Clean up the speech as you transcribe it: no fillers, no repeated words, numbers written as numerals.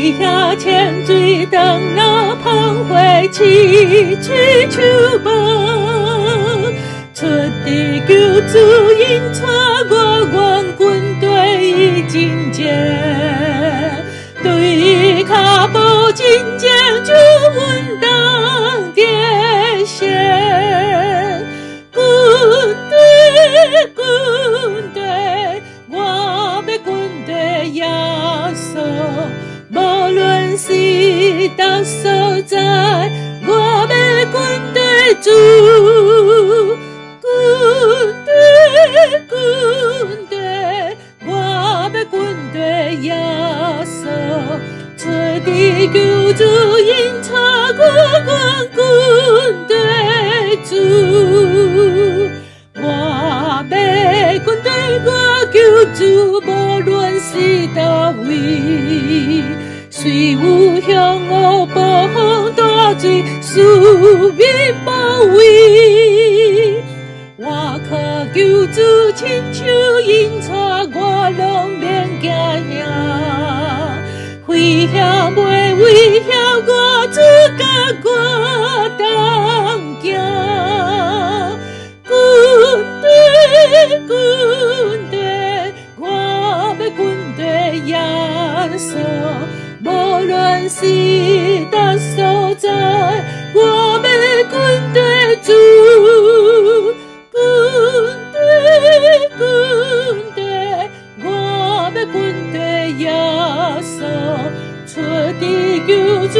为遐千水长路澎湃崎岖秋波，出地救主引带我愿军队已进前，对脚步真正就稳当跌线，军队，我要军队耶稣，无论是到所在，我要军队主。军队，我要军队耶稣，出地救主引带我军队主。我要军队，我救主，无论是倒位，虽有向我暴风大水，四面包围。我靠救主亲手引带我，拢免惊吓。危险袂危险，我主甲我同行。军队，我要军队耶稣，无论是倒所在，我要军队主。军队，我要军队耶稣，出地救主。